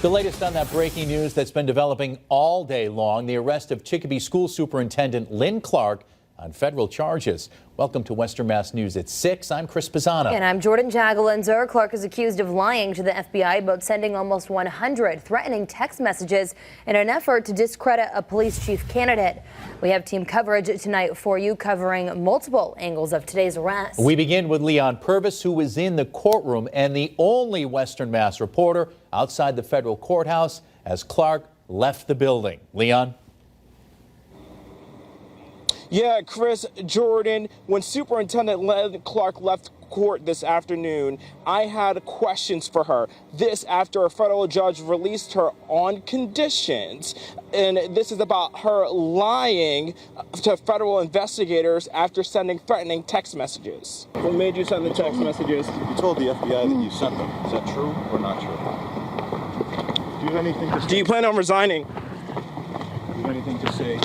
The latest on that breaking news that's been developing all day long, the arrest of Chicopee School Superintendent Clark on federal charges. Welcome to Western Mass News at 6. I'm Chris Pizzana. And I'm Jordan Jagalenzer. Clark is accused of lying to the FBI about sending almost 100 threatening text messages in an effort to discredit a police chief candidate. We have team coverage tonight for you, covering multiple angles of today's arrest. We begin with Leon Purvis, who was in the courtroom and the only Western Mass reporter outside the federal courthouse as Clark left the building. Leon? Yeah, Chris, Jordan, when Superintendent Clark left court this afternoon, I had questions for her. This after a federal judge released her on conditions. And this is about her lying to federal investigators after sending threatening text messages. What made you send the text messages? You told the FBI that you sent them. Is that true or not true? Do you have anything to say? Do you plan on resigning? Do you have anything to say?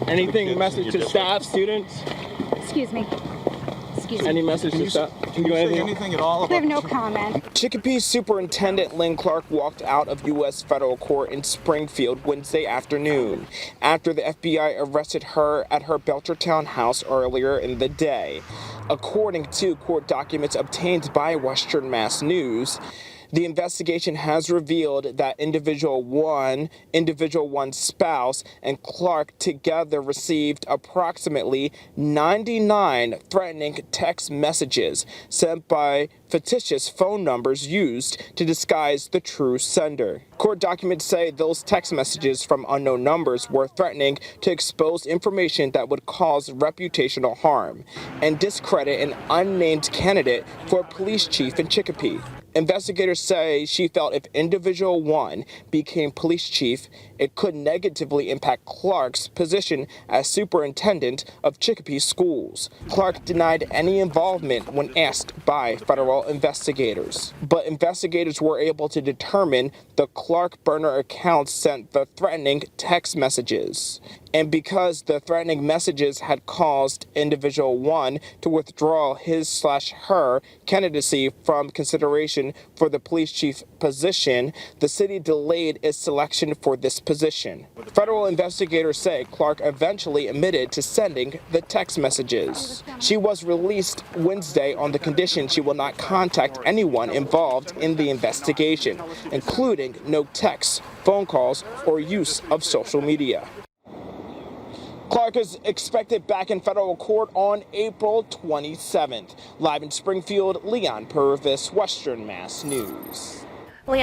Anything message to staff, students? Excuse me. Any message to staff? Can you say anything at all about I have no comment. Chicopee Superintendent Clark walked out of U.S. federal court in Springfield Wednesday afternoon after the FBI arrested her at her Belchertown house earlier in the day. According to court documents obtained by Western Mass News, the investigation has revealed that individual one's spouse, and Clark together received approximately 99 threatening text messages sent by fictitious phone numbers used to disguise the true sender. Court documents say those text messages from unknown numbers were threatening to expose information that would cause reputational harm and discredit an unnamed candidate for police chief in Chicopee. Investigators say she felt if individual one became police chief, it could negatively impact Clark's position as superintendent of Chicopee schools. Clark denied any involvement when asked by federal investigators. But investigators were able to determine the Clark burner account sent the threatening text messages. And because the threatening messages had caused individual one to withdraw his/her candidacy from consideration for the police chief position, the city delayed its selection for this position. Federal investigators say Clark eventually admitted to sending the text messages. She was released Wednesday on the condition she will not contact anyone involved in the investigation, including no texts, phone calls, or use of social media. Clark is expected back in federal court on April 27th. Live in Springfield, Leon Purvis, Western Mass News. Leon